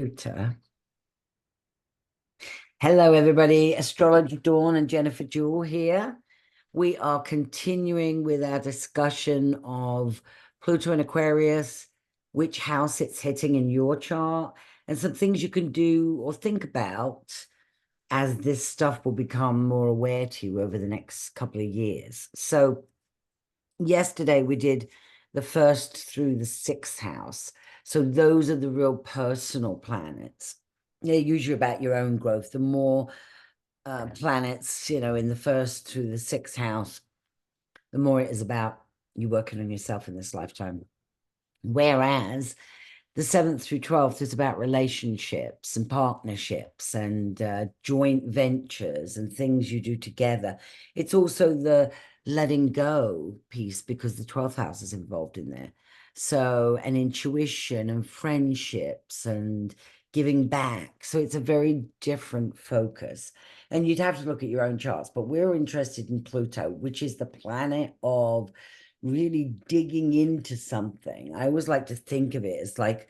Computer. Hello, everybody. Astrologer Dawn and Jennifer Juel here. We are continuing with our discussion of Pluto and Aquarius, which house it's hitting in your chart, and some things you can do or think about as this stuff will become more aware to you over the next couple of years. So yesterday we did the first through the sixth house. So those are the real personal planets. They're usually about your own growth. The more planets, in the first through the sixth house, the more it is about you working on yourself in this lifetime. Whereas the 7th through 12th is about relationships and partnerships and joint ventures and things you do together. It's also the letting go piece because the 12th house is involved in there. So, and intuition and friendships and giving back. So it's a very different focus. And you'd have to look at your own charts, but we're interested in Pluto, which is the planet of really digging into something. I always like to think of it as like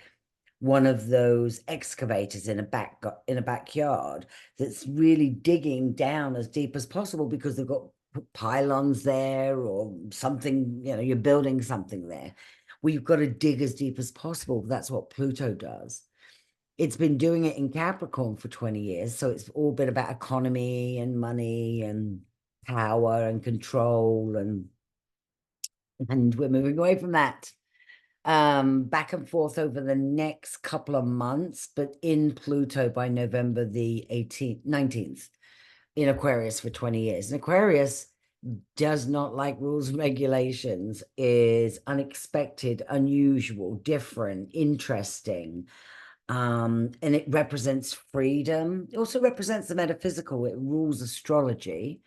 one of those excavators in a backyard that's really digging down as deep as possible because they've got pylons there or something, you're building something there. We've got to dig as deep as possible. That's what Pluto does. It's been doing it in Capricorn for 20 years. So it's all been about economy and money and power and control, and we're moving away from that. Back and forth over the next couple of months, but in Pluto by November the 19th, in Aquarius for 20 years. And Aquarius does not like rules and regulations, is unexpected, unusual, different, interesting. And it represents freedom. It also represents the metaphysical. It rules astrology.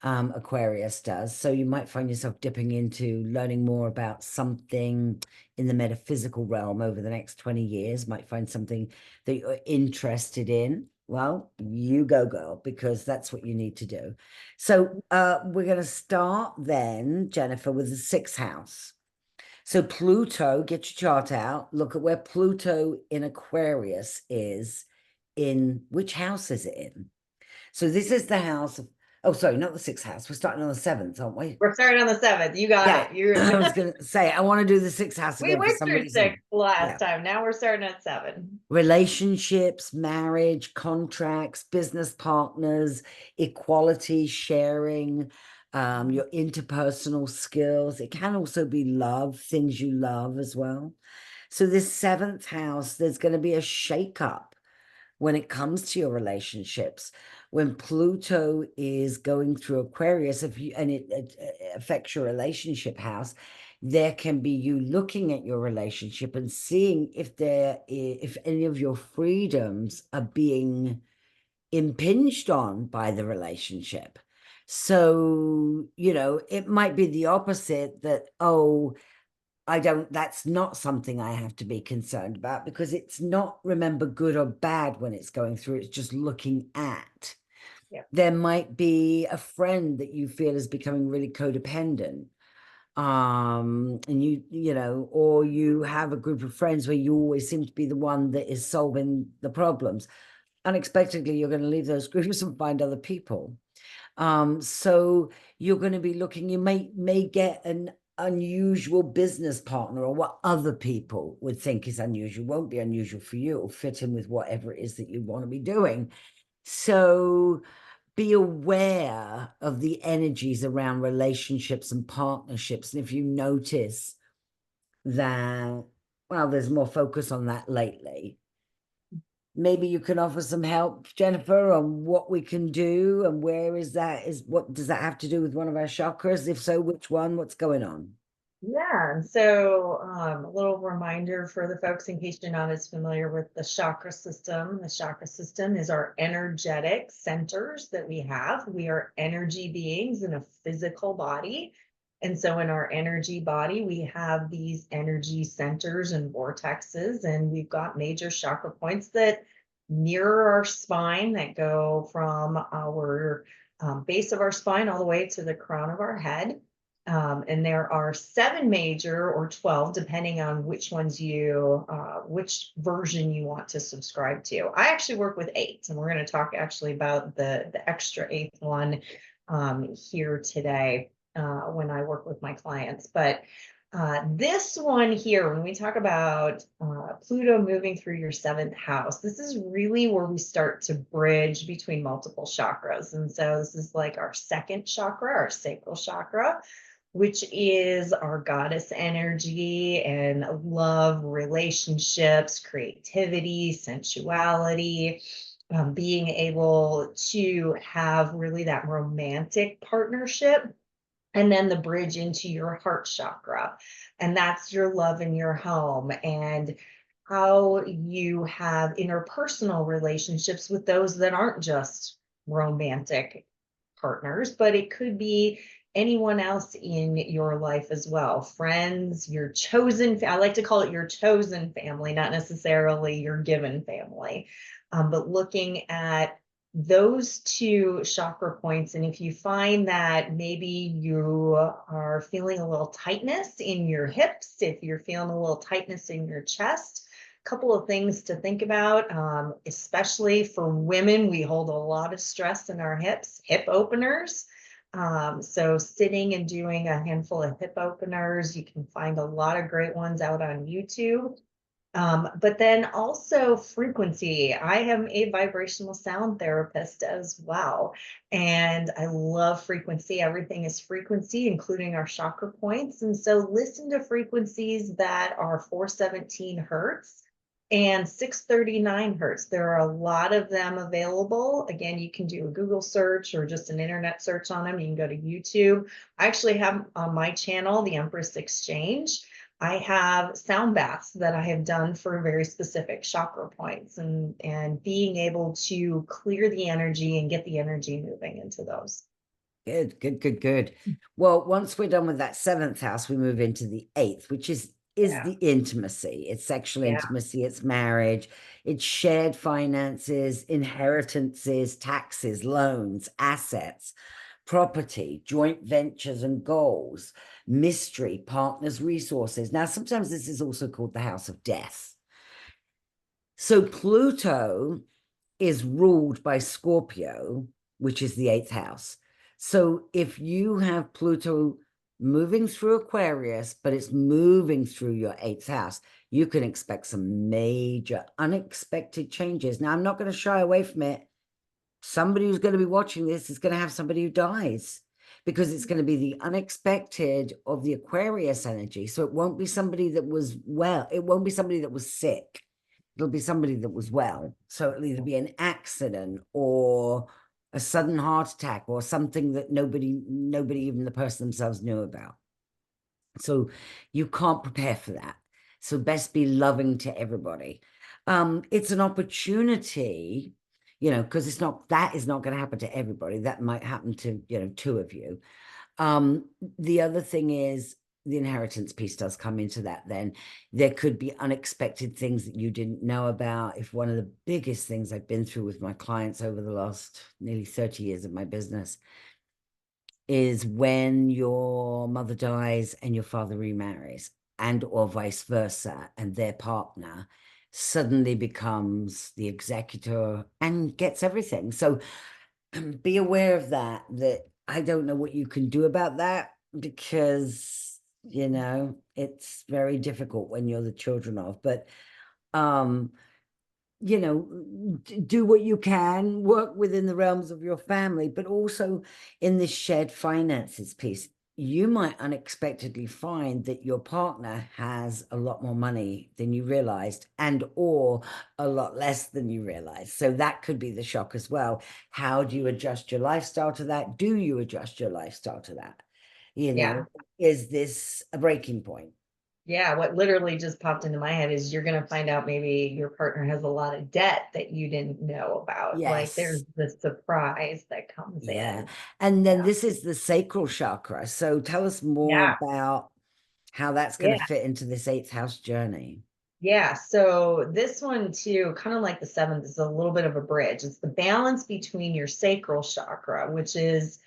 Aquarius does. So you might find yourself dipping into learning more about something in the metaphysical realm over the next 20 years, might find something that you're interested in. Well, you go, girl, because that's what you need to do. So we're going to start then, Jennifer, with the sixth house. So Pluto, get your chart out. Look at where Pluto in Aquarius is. In which house is it in? So this is the house of, oh, sorry, not the sixth house. We're starting on the seventh, aren't we? We're starting on the 7th. You got it. I was going to say, I want to do the sixth house We again for went some through reason. 6 last time. Now we're starting at 7. Relationships, marriage, contracts, business partners, equality, sharing, your interpersonal skills. It can also be love, things you love as well. So this seventh house, there's going to be a shakeup when it comes to your relationships. When Pluto is going through Aquarius, and it affects your relationship house, there can be you looking at your relationship and seeing if any of your freedoms are being impinged on by the relationship. So, it might be the opposite, that, oh, that's not something I have to be concerned about, because it's not, remember, good or bad when it's going through, it's just looking at. Yeah. There might be a friend that you feel is becoming really codependent. And or you have a group of friends where you always seem to be the one that is solving the problems. Unexpectedly, you're going to leave those groups and find other people. So you're going to be looking, you may get an unusual business partner, or what other people would think is unusual won't be unusual for you. It'll fit in with whatever it is that you want to be doing. So be aware of the energies around relationships and partnerships. And if you notice that, well, there's more focus on that lately, maybe you can offer some help, Jennifer, on what we can do and what does that have to do with one of our chakras? If so, which one? What's going on? Yeah. So a little reminder for the folks in case you're not as familiar with the chakra system. The chakra system is our energetic centers that we have. We are energy beings in a physical body. And so in our energy body, we have these energy centers and vortexes, and we've got major chakra points that mirror our spine, that go from our base of our spine all the way to the crown of our head. And there are 7 major or 12, depending on which ones which version you want to subscribe to. I actually work with 8, and we're going to talk actually about the extra 8th one here today when I work with my clients. But this one here, when we talk about Pluto moving through your 7th house, this is really where we start to bridge between multiple chakras. And so this is like our 2nd chakra, our sacral chakra, which is our goddess energy and love, relationships, creativity, sensuality, being able to have really that romantic partnership. And then the bridge into your heart chakra. And that's your love in your home and how you have interpersonal relationships with those that aren't just romantic partners, but it could be anyone else in your life as well. Friends, your chosen, I like to call it your chosen family, not necessarily your given family. But looking at those 2 chakra points, and if you find that maybe you are feeling a little tightness in your hips, if you're feeling a little tightness in your chest, a couple of things to think about, especially for women, we hold a lot of stress in our hips, hip openers. So sitting and doing a handful of hip openers, you can find a lot of great ones out on YouTube. But then also frequency. I am a vibrational sound therapist as well. And I love frequency. Everything is frequency, including our chakra points. And so listen to frequencies that are 417 hertz and 639 hertz. There are a lot of them available. Again, you can do a Google search or just an internet search on them. You can go to YouTube. I actually have on my channel, the Empress Exchange. I have sound baths that I have done for very specific chakra points and being able to clear the energy and get the energy moving into those. Good, good, good, good. Well, once we're done with that 7th house, we move into the 8th, which is Yeah. the intimacy. It's sexual Yeah. intimacy, it's marriage, it's shared finances, inheritances, taxes, loans, assets, property, joint ventures and goals, mystery, partners, resources. Now, sometimes this is also called the house of death. So Pluto is ruled by Scorpio, which is the 8th house. So if you have Pluto moving through Aquarius, but it's moving through your 8th house, you can expect some major unexpected changes. Now, I'm not going to shy away from it. Somebody who's going to be watching this is going to have somebody who dies because it's going to be the unexpected of the Aquarius energy. So it won't be somebody that was well. It won't be somebody that was sick. It'll be somebody that was well. So it'll either be an accident or a sudden heart attack or something that nobody even the person themselves knew about. So you can't prepare for that. So best be loving to everybody. It's an opportunity, because that is not going to happen to everybody. That might happen to, 2 of you. The other thing is the inheritance piece does come into that. Then there could be unexpected things that you didn't know about. If one of the biggest things I've been through with my clients over the last nearly 30 years of my business is when your mother dies and your father remarries, and or vice versa, and their partner suddenly becomes the executor and gets everything. So be aware of that I don't know what you can do about that because it's very difficult when you're the children of, but do what you can, work within the realms of your family, but also in this shared finances piece, you might unexpectedly find that your partner has a lot more money than you realized and or a lot less than you realized. So that could be the shock as well. How do you adjust your lifestyle to that? Do you adjust your lifestyle to that? Yeah. Is this a breaking point? Yeah, what literally just popped into my head is you're going to find out maybe your partner has a lot of debt that you didn't know about. Like Yes. there's the surprise that comes Yeah. in. And then Yeah. this is the sacral chakra. So tell us more Yeah. about how that's going to Yeah. fit into this 8th house journey. Yeah. So this one too, kind of like the 7th, is a little bit of a bridge. It's the balance between your sacral chakra, which is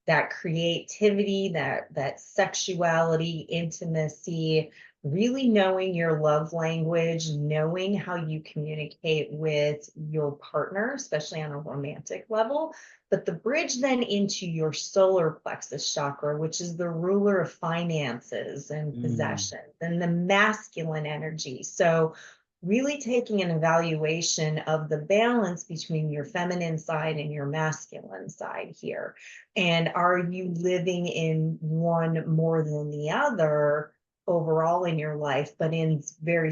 that creativity, that sexuality, intimacy, really knowing your love language, knowing how you communicate with your partner, especially on a romantic level. But the bridge then into your solar plexus chakra, which is the ruler of finances and Mm. possession, and the masculine energy. So really taking an evaluation of the balance between your feminine side and your masculine side here. And are you living in one more than the other overall in your life, but in very,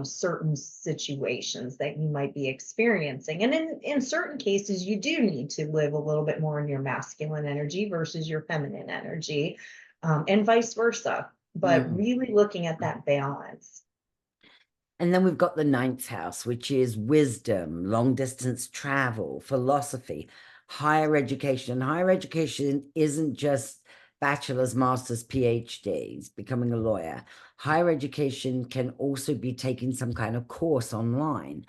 certain situations that you might be experiencing? And in certain cases, you do need to live a little bit more in your masculine energy versus your feminine energy, and vice versa. But Mm. really looking at that balance. And then we've got the ninth house, which is wisdom, long distance travel, philosophy, higher education. And higher education isn't just bachelor's, master's, PhDs, becoming a lawyer. Higher education can also be taking some kind of course online.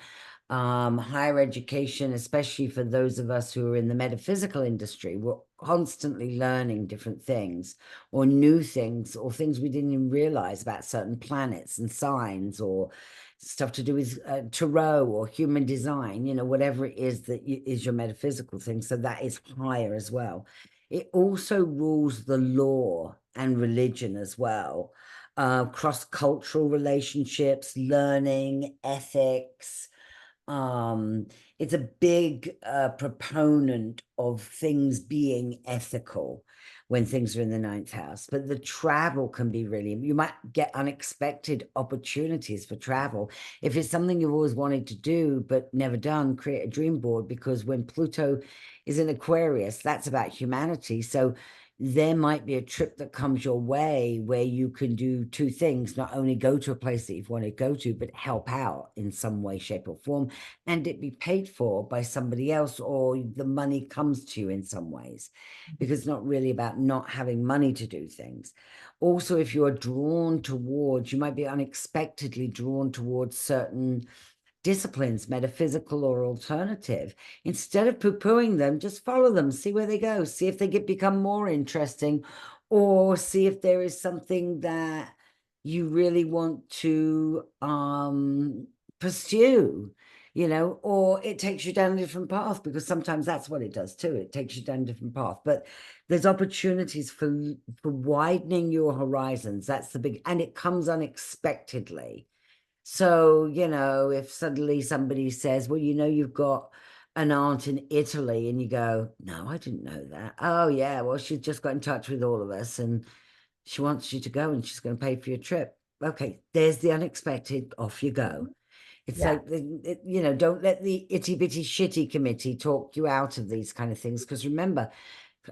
Higher education, especially for those of us who are in the metaphysical industry, we're constantly learning different things or new things or things we didn't even realize about certain planets and signs or stuff to do with tarot or human design, whatever it is that is your metaphysical thing. So that is higher as well. It also rules the law and religion as well, cross-cultural relationships, learning, ethics. It's a big proponent of things being ethical when things are in the ninth house. But the travel can be really, you might get unexpected opportunities for travel. If it's something you've always wanted to do but never done, create a dream board, because when Pluto is in Aquarius, that's about humanity. So there might be a trip that comes your way where you can do two things: not only go to a place that you've wanted to go to, but help out in some way, shape, or form, and it be paid for by somebody else, or the money comes to you in some ways, because it's not really about not having money to do things. Also, if you're drawn towards, you might be unexpectedly drawn towards certain disciplines, metaphysical or alternative. Instead of poo-pooing them, just follow them, see where they go, see if they become more interesting, or see if there is something that you really want to pursue, or it takes you down a different path, because sometimes that's what it does too. It takes you down a different path. But there's opportunities for widening your horizons. That's the big, and it comes unexpectedly. So, if suddenly somebody says, well, you've got an aunt in Italy, and you go, no, I didn't know that. Oh, yeah, well, she's just got in touch with all of us and she wants you to go and she's going to pay for your trip. Okay, there's the unexpected, off you go. It's Yeah. like, don't let the itty bitty shitty committee talk you out of these kind of things. Because remember,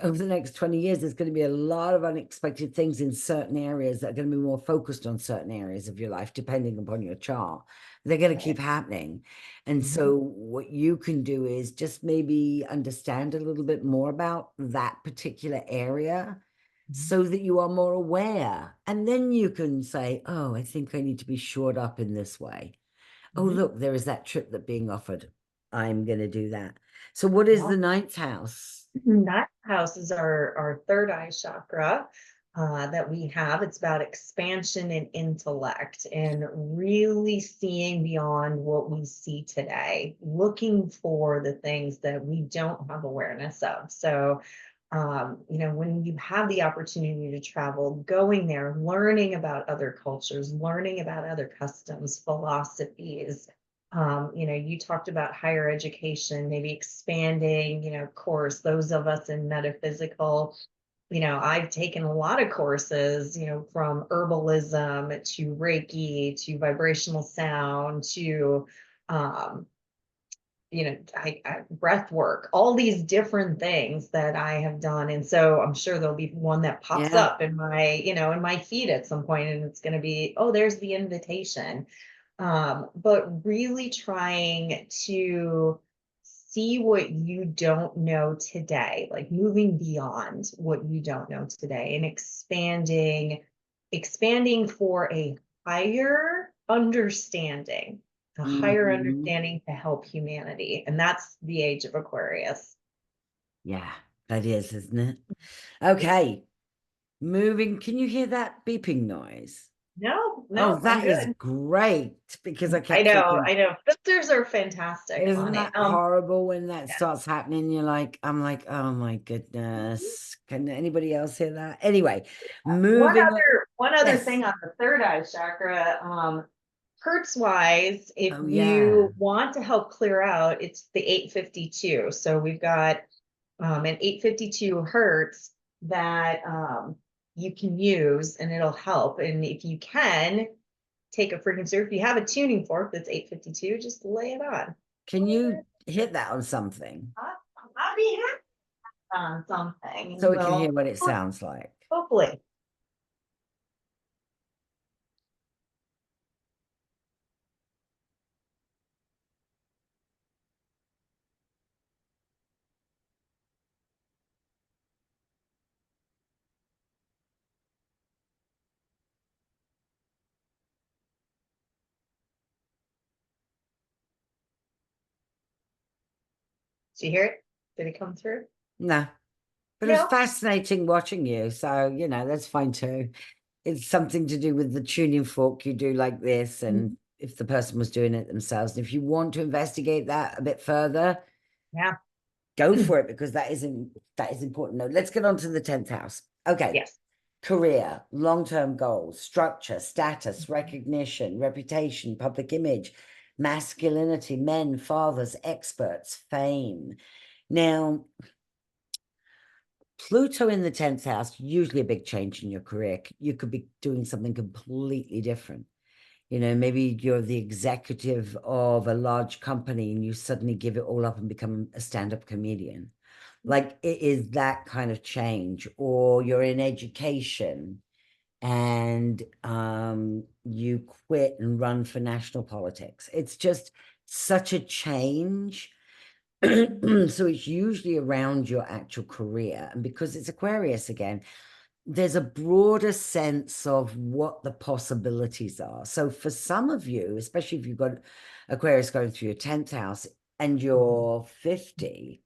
over the next 20 years, there's going to be a lot of unexpected things in certain areas that are going to be more focused on certain areas of your life, depending upon your chart. They're going to keep happening. And so what you can do is just maybe understand a little bit more about that particular area so that you are more aware. And then you can say, oh, I think I need to be shored up in this way. Oh, look, there is that trip that being offered. I'm going to do that. So what is the ninth house? That house is our third eye chakra that we have. It's about expansion and intellect and really seeing beyond what we see today, looking for the things that we don't have awareness of. So, when you have the opportunity to travel, going there, learning about other cultures, learning about other customs, philosophies, you talked about higher education, maybe expanding, course, those of us in metaphysical, I've taken a lot of courses, from herbalism to Reiki to vibrational sound to, um, breath work, all these different things that I have done. And so I'm sure there'll be one that pops Yeah. up in my feed at some point, and it's going to be, oh, there's the invitation. But really trying to see what you don't know today, like moving beyond what you don't know today and expanding for a higher Mhm. understanding to help humanity. And that's the age of Aquarius. Yeah. That is, isn't it? Okay. Moving. Can you hear that beeping noise? No, Oh, no, I'm that is good. great, because I kept thinking, I know. Filters are fantastic isn't on it. that horrible when that Yeah. starts happening? I'm like, oh my goodness. Can anybody else hear that? Anyway, moving on. One other Yes. thing on the third eye chakra, hertz wise, if Oh yeah. you want to help clear out, it's the 852. So we've got an 852 hertz that you can use and it'll help. And if you can take a frequency, or if you have a tuning fork that's 852, just lay it on. Can you hit that on something I'll be happy on something. so we can hear Well, what it sounds like? hopefully. Did you hear it? Did it come through? No, but it's No. fascinating watching you. So, that's fine too. It's something to do with the tuning fork you do like this, and if the person was doing it themselves. And if you want to investigate that a bit further, Yeah. go for it, because that is important. No, let's get on to the 10th house. Okay. Yes. Career, long-term goals, structure, status, recognition, reputation, public image, masculinity, men, fathers, experts, fame. Now, Pluto in the 10th house, usually a big change in your career. You could be doing something completely different. Maybe you're the executive of a large company and you suddenly give it all up and become a stand-up comedian. Like, it is that kind of change. Or you're in education and you quit and run for national politics. It's just such a change. So it's usually around your actual career. And because it's Aquarius again, there's a broader sense of what the possibilities are. So for some of you, especially if you've got Aquarius going through your 10th house and you're 50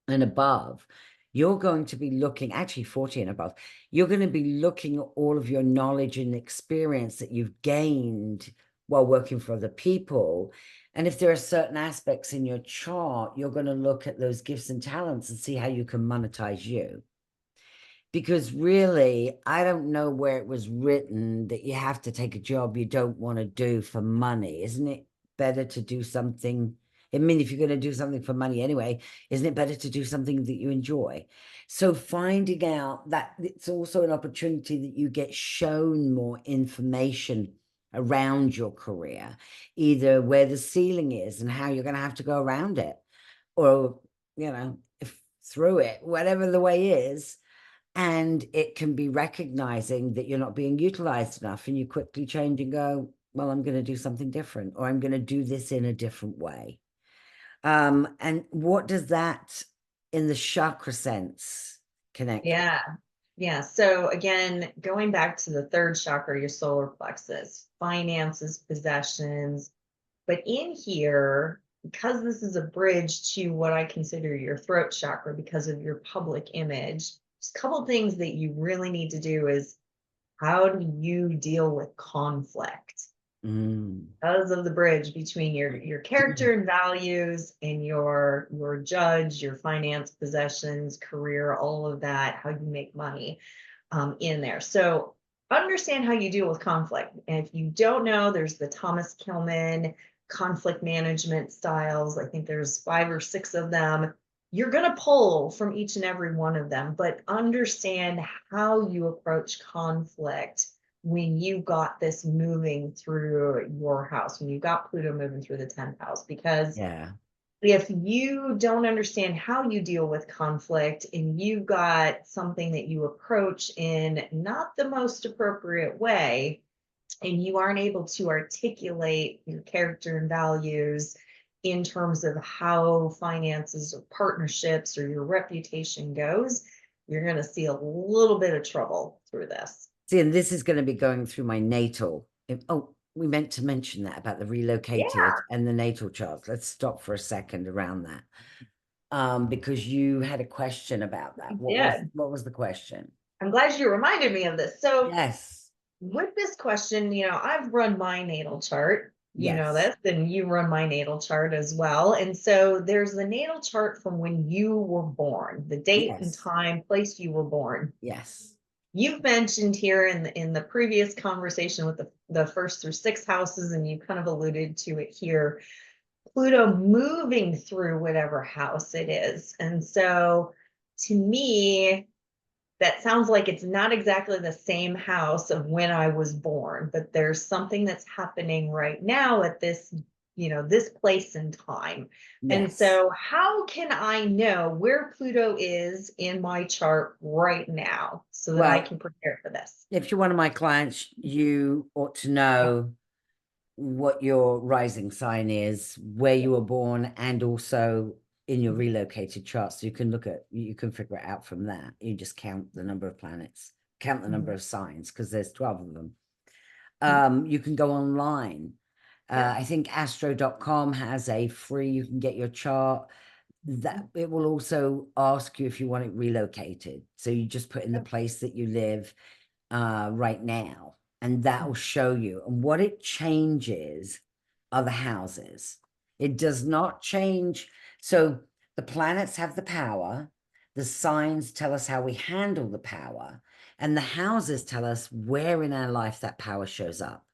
and above, you're going to be looking, actually 40 and above, you're going to be looking at all of your knowledge and experience that you've gained while working for other people. And if there are certain aspects in your chart, you're going to look at those gifts and talents and see how you can monetize you. Because really, I don't know where it was written that you have to take a job you don't want to do for money. Isn't it better to do something? I mean, if you're going to do something for money anyway, isn't it better to do something that you enjoy? So finding out that it's also an opportunity that you get shown more information around your career, either where the ceiling is and how you're going to have to go around it, or, if through it, whatever the way is. And it can be recognizing that you're not being utilized enough, and you quickly change and go, well, I'm going to do something different, or I'm going to do this in a different way. And what does that in the chakra sense connect with? Yeah. Yeah. So again, going back to the third chakra, your solar plexus, finances, possessions. But in here, because this is a bridge to what I consider your throat chakra because of your public image, just a couple things that you really need to do is, how do you deal with conflict? Because of the bridge between your character and values and your judge, your finance, possessions, career, all of that, how you make money in there. So understand how you deal with conflict. And if you don't know, there's the Thomas Kilmann conflict management styles. I think there's 5 or 6 of them. You're going to pull from each and every one of them, but understand how you approach conflict when you got this moving through your house, when you got Pluto moving through the 10th house, because Yeah. if you don't understand how you deal with conflict and you've got something that you approach in not the most appropriate way, and you aren't able to articulate your character and values in terms of how finances or partnerships or your reputation goes, you're going to see a little bit of trouble through this. See, and this is going to be going through my natal. We meant to mention that about the relocated Yeah. and the natal charts. Let's stop for a second around that. because you had a question about that. Yeah, What was the question? I'm glad you reminded me of this. So Yes. with this question, I've run my natal chart, Yes. this, and you run my natal chart as well. And so there's the natal chart from when you were born, the date and Yes. time, place you were born. Yes. You've mentioned here in the previous conversation with the first through sixth houses, and you kind of alluded to it here, Pluto moving through whatever house it is. And so to me, that sounds like it's not exactly the same house of when I was born, but there's something that's happening right now at this place and time. And Yes. so how can I know where Pluto is in my chart right now so that I Well, can prepare for this? if you're one of my clients, you ought to Yeah. know what your rising sign is, where you were born, and also in your relocated chart. So you can figure it out from that. You just count the number of planets, count the number Mhm. of signs, because there's 12 of them. Mhm. You can go online. Yeah. I think astro.com has a free, you can get your chart. That it will also ask you if you want it relocated. So you just put in the place that you live right now, and that will show you. And what it changes are the houses. It does not change. So the planets have the power, the signs tell us how we handle the power, and the houses tell us where in our life that power shows up.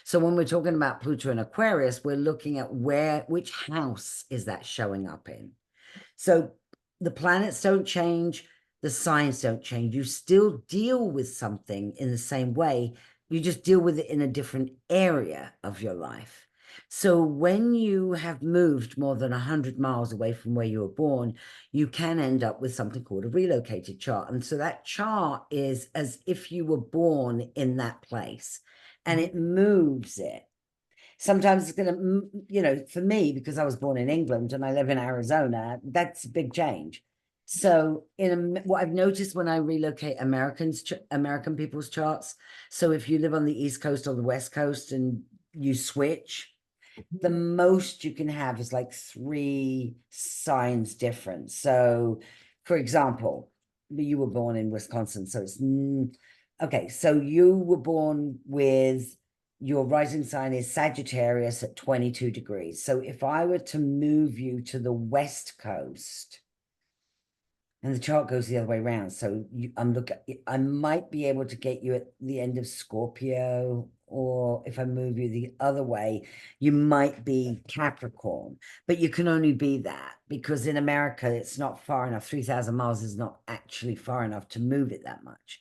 So when we're talking about Pluto and Aquarius, we're looking at which house is that showing up in. So the planets don't change, the signs don't change. You still deal with something in the same way. You just deal with it in a different area of your life. So when you have moved more than 100 miles away from where you were born, you can end up with something called a relocated chart. And so that chart is as if you were born in that place, and it moves it. Sometimes it's going to, for me, because I was born in England and I live in Arizona, that's a big change. So what I've noticed when I relocate American people's charts, so if you live on the East Coast or the West Coast and you switch, the most you can have is like 3 signs difference. So for example, you were born in Wisconsin, so it's okay. So you were born with your rising sign is Sagittarius at 22 degrees. So if I were to move you to the West Coast, and the chart goes the other way around. So I might be able to get you at the end of Scorpio, or if I move you the other way, you might be Capricorn, but you can only be that because in America, it's not far enough. 3,000 miles is not actually far enough to move it that much.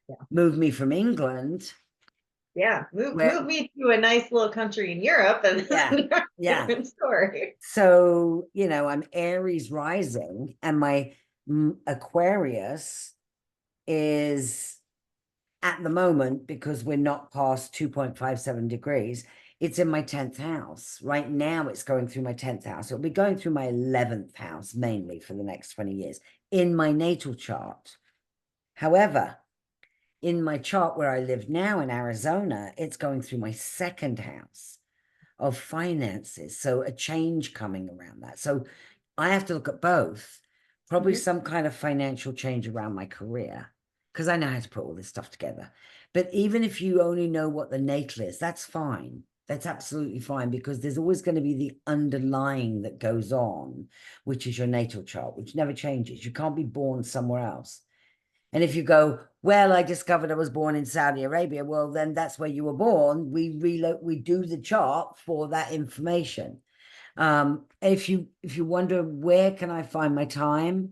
Yeah. Move me from England. Yeah. Where, Move me to a nice little country in Europe and yeah, yeah. different story. So, I'm Aries rising, and my Aquarius is at the moment, because we're not past 2.57 degrees, it's in my 10th house. Right now, it's going through my 10th house. It'll be going through my 11th house mainly for the next 20 years in my natal chart. However, in my chart where I live now in Arizona, it's going through my 2nd house of finances. So a change coming around that. So I have to look at both, probably some kind of financial change around my career, because I know how to put all this stuff together. But even if you only know what the natal is, that's fine. That's absolutely fine, because there's always going to be the underlying that goes on, which is your natal chart, which never changes. You can't be born somewhere else. And if you go, well, I discovered I was born in Saudi Arabia, well, then that's where you were born. We do the chart for that information. If you wonder where can I find my time,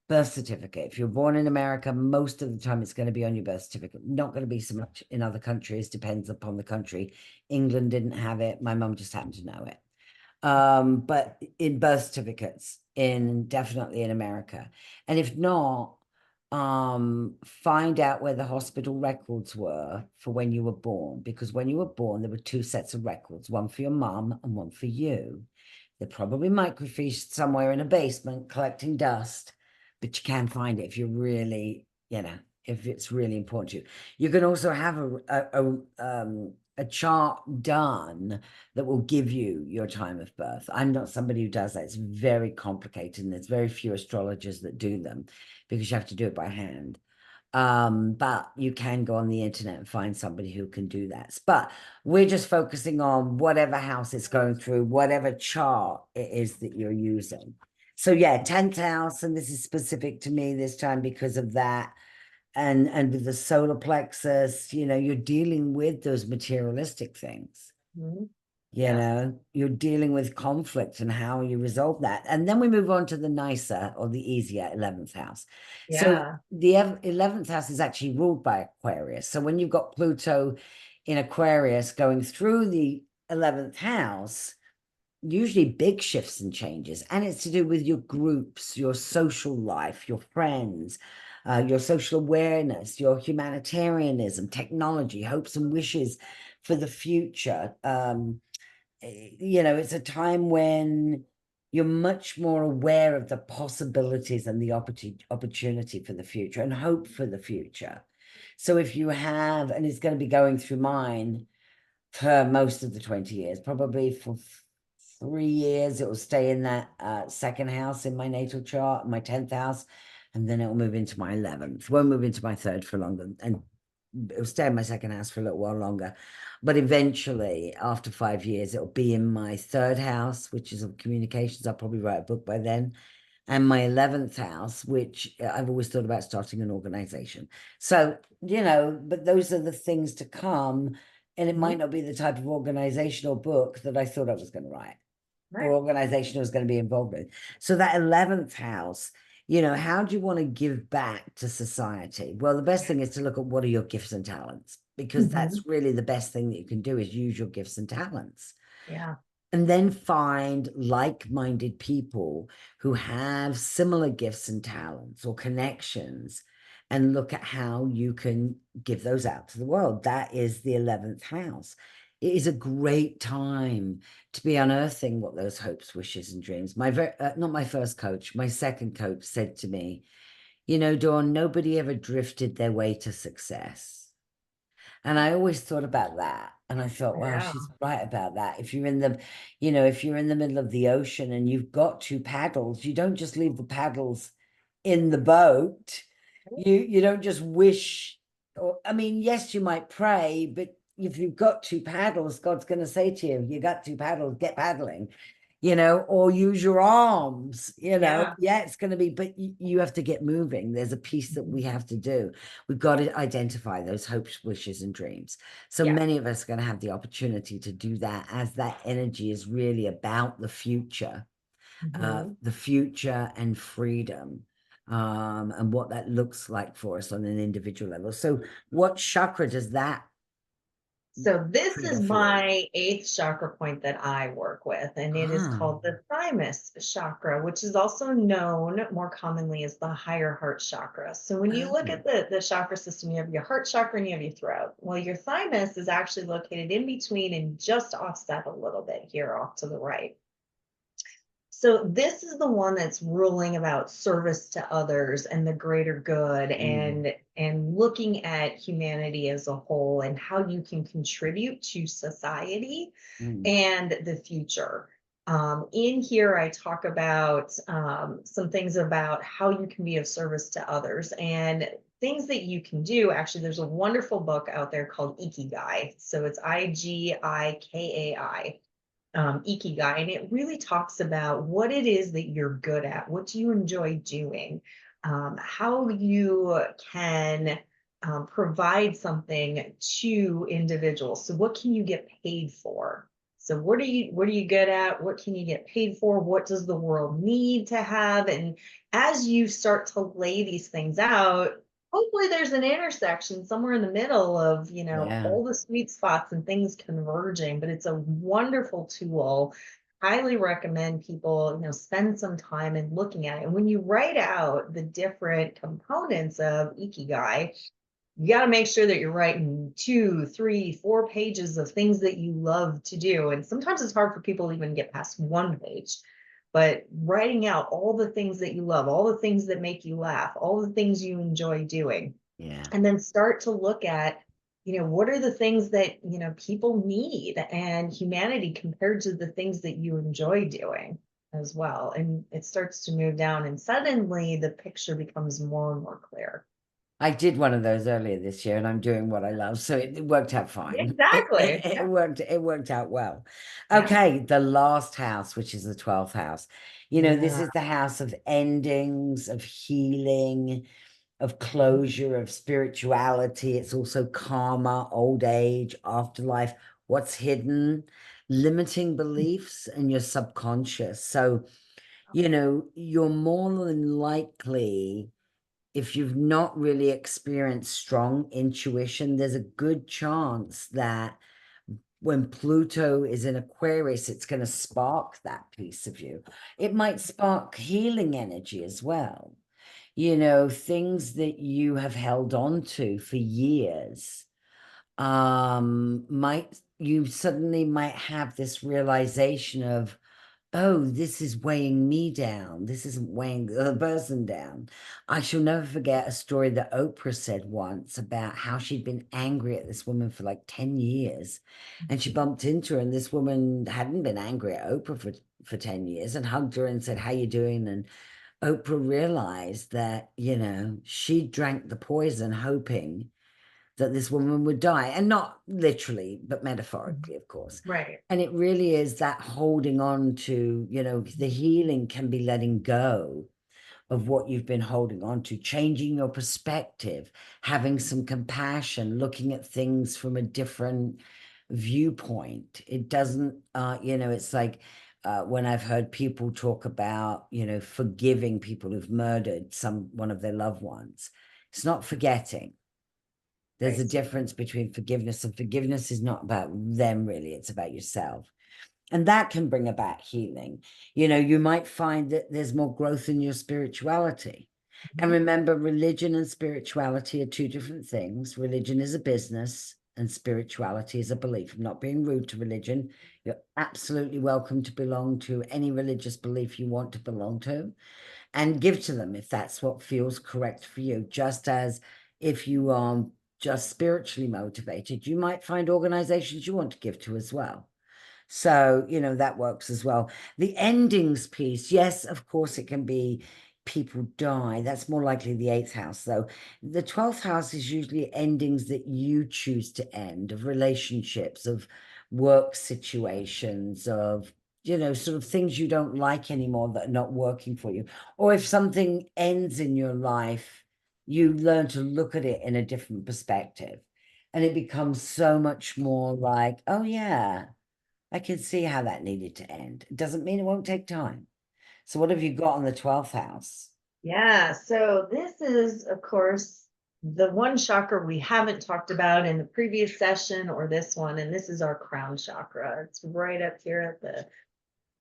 birth certificate. If you're born in America, most of the time it's going to be on your birth certificate. Not going to be so much in other countries, depends upon the country. England didn't have it. My mum just happened to know it. But in birth certificates, definitely in America. And if not, find out where the hospital records were for when you were born, because when you were born, there were 2 sets of records, one for your mum and one for you. They're probably microfiched somewhere in a basement collecting dust, but you can find it if you're really, if it's really important to you. You can also have a a chart done that will give you your time of birth. I'm not somebody who does that. It's very complicated, and there's very few astrologers that do them because you have to do it by hand. But you can go on the internet and find somebody who can do that. But we're just focusing on whatever house it's going through, whatever chart it is that you're using. So yeah, 10th house, and this is specific to me this time because of that. And with the solar plexus, you're dealing with those materialistic things. Mhm. You you're dealing with conflict and how you resolve that. And then we move on to the nicer or the easier 11th house. So Yeah. the 11th house is actually ruled by Aquarius. So when you've got Pluto in Aquarius going through the 11th house, usually big shifts and changes. And it's to do with your groups, your social life, your friends, your social awareness, your humanitarianism, technology, hopes and wishes for the future. It's a time when you're much more aware of the possibilities and the opportunity for the future and hope for the future. So if you have, and it's going to be going through mine for most of the 20 years, probably for 3 years, it will stay in that second house in my natal chart, my 10th house, and then it will move into my 11th. Won't move into my third for longer, and it'll stay in my second house for a little while longer. But eventually, after 5 years, it'll be in my third house, which is of communications. I'll probably write a book by then. And my 11th house, which I've always thought about starting an organization. So, but those are the things to come. And it might not be the type of organization or book that I thought I was going to write or organization I was going to be involved with. So that 11th house, how do you want to give back to society? Well, the best thing is to look at what are your gifts and talents, because that's really the best thing that you can do is use your gifts and talents. Yeah. And then find like-minded people who have similar gifts and talents or connections and look at how you can give those out to the world. That is the 11th house. It is a great time to be unearthing what those hopes, wishes, and dreams. Not my first coach, my second coach said to me, Dawn, nobody ever drifted their way to success. And I always thought about that. And I thought, wow, she's right about that. If you're in the middle of the ocean and you've got two paddles, you don't just leave the paddles in the boat. You don't just wish, yes, you might pray, but if you've got two paddles, God's going to say to you, you got two paddles, get paddling. Or use your arms, it's going to be, but you have to get moving. There's a piece that we have to do. We've got to identify those hopes, wishes, and dreams. So many of us are going to have the opportunity to do that, as that energy is really about the future and freedom, and what that looks like for us on an individual level. So what chakra does that So this trigger is for you? my 8th chakra point that I work with, and it is called the thymus chakra, which is also known more commonly as the higher heart chakra. So when you look at the chakra system, you have your heart chakra and you have your throat. Well, your thymus is actually located in between and just offset a little bit here off to the right. So this is the one that's ruling about service to others and the greater good, and looking at humanity as a whole and how you can contribute to society and the future. In here, I talk about some things about how you can be of service to others and things that you can do. Actually, there's a wonderful book out there called Ikigai. So it's Igikai. Ikigai, and it really talks about what it is that you're good at, what do you enjoy doing, how you can provide something to individuals. So what can you get paid for? So what are you good at? What can you get paid for? What does the world need to have? And as you start to lay these things out, hopefully there's an intersection somewhere in the middle of, all the sweet spots and things converging, but it's a wonderful tool. Highly recommend people, spend some time in looking at it. And when you write out the different components of Ikigai, you got to make sure that you're writing 2, 3, 4 pages of things that you love to do. And sometimes it's hard for people to even get past 1 page. But writing out all the things that you love, all the things that make you laugh, all the things you enjoy doing, and then start to look at what are the things that, people need and humanity compared to the things that you enjoy doing as well. And it starts to move down, and suddenly the picture becomes more and more clear. I did one of those earlier this year, and I'm doing what I love, so it worked out fine. Exactly. It worked out well. Yeah. Okay, the last house, which is the 12th house. This Yeah. is the house of endings, of healing, of closure, of spirituality. It's also karma, old age, afterlife, what's hidden, limiting beliefs, and your subconscious. So, you're more than likely, if you've not really experienced strong intuition, there's a good chance that when Pluto is in Aquarius, it's going to spark that piece of you. It might spark healing energy as well. Things that you have held on to for years, you suddenly might have this realization of, oh, this is weighing me down. This isn't weighing the other person down. I shall never forget a story that Oprah said once about how she'd been angry at this woman for like 10 years. And she bumped into her, and this woman hadn't been angry at Oprah for 10 years, and hugged her and said, how you doing? And Oprah realized that, she drank the poison hoping that this woman would die, and not literally, but metaphorically, of course. Right. And it really is that holding on to, the healing can be letting go of what you've been holding on to, changing your perspective, having some compassion, looking at things from a different viewpoint. It doesn't, it's like when I've heard people talk about, forgiving people who've murdered one of their loved ones. It's not forgetting. There's a Right. difference between forgiveness, and forgiveness is not about them, really. It's about yourself. And that can bring about healing. You might find that there's more growth in your spirituality. And remember, religion and spirituality are two different things. Religion is a business and spirituality is a belief. I'm not being rude to religion. You're absolutely welcome to belong to any religious belief you want to belong to, and give to them if that's what feels correct for you. Just as if you are just spiritually motivated, you might find organizations you want to give to as well. So, that works as well. The endings piece, yes, of course, it can be people die. That's more likely the 8th house, though. The 12th house is usually endings that you choose to end, of relationships, of work situations, of sort of things you don't like anymore that are not working for you. Or if something ends in your life, you learn to look at it in a different perspective. And it becomes so much more like, oh, yeah, I can see how that needed to end. It doesn't mean it won't take time. So what have you got on the 12th house? Yeah. So this is, of course, the one chakra we haven't talked about in the previous session or this one, and this is our crown chakra. It's right up here at the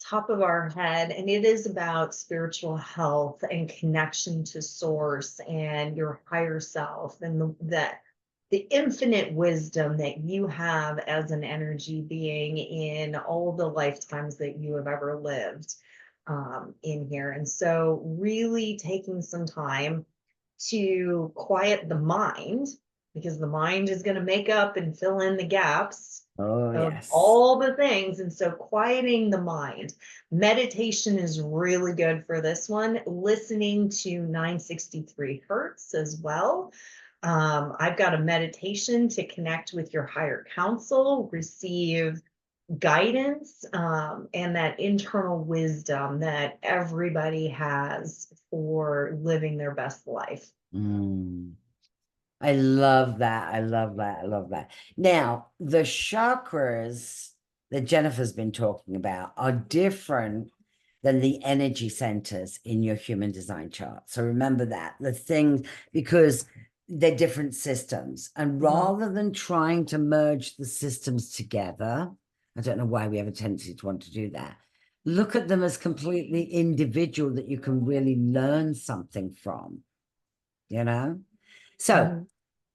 top of our head, and it is about spiritual health and connection to source and your higher self, and the infinite wisdom that you have as an energy being in all the lifetimes that you have ever lived, in here. And so really taking some time to quiet the mind, because the mind is going to make up and fill in the gaps Oh, of yes. all the things. And so quieting the mind. Meditation is really good for this one. Listening to 963 hertz as well. I've got a meditation to connect with your higher counsel, receive guidance, and that internal wisdom that everybody has for living their best life. Mm. I love that. I love that. I love that. Now, the chakras that Jennifer's been talking about are different than the energy centers in your human design chart. So remember that the things, because they're different systems. And rather than trying to merge the systems together, I don't know why we have a tendency to want to do that. Look at them as completely individual that you can really learn something from, you know? So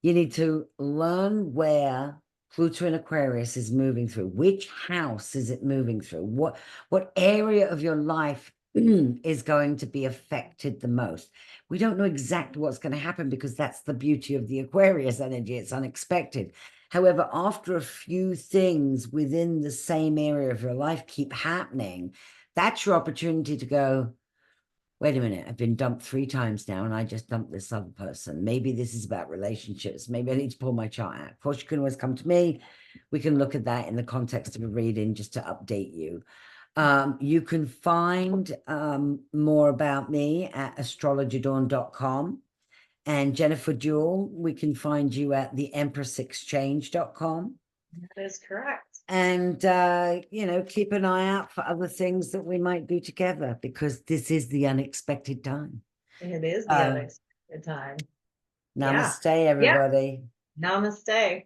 you need to learn where Pluto in Aquarius is moving through. Which house is it moving through? What area of your life is going to be affected the most. We don't know exactly what's going to happen because that's the beauty of the Aquarius energy. It's unexpected. However, after a few things within the same area of your life keep happening, that's your opportunity to go, wait a minute, I've been dumped 3 times now and I just dumped this other person. Maybe this is about relationships. Maybe I need to pull my chart out. Of course, you can always come to me. We can look at that in the context of a reading just to update you. You can find more about me at astrologerdawn.com. And Jennifer Juel, we can find you at theempressexchange.com. That is correct. And, keep an eye out for other things that we might do together, because this is the unexpected time. It is the unexpected time. Namaste, everybody. Namaste.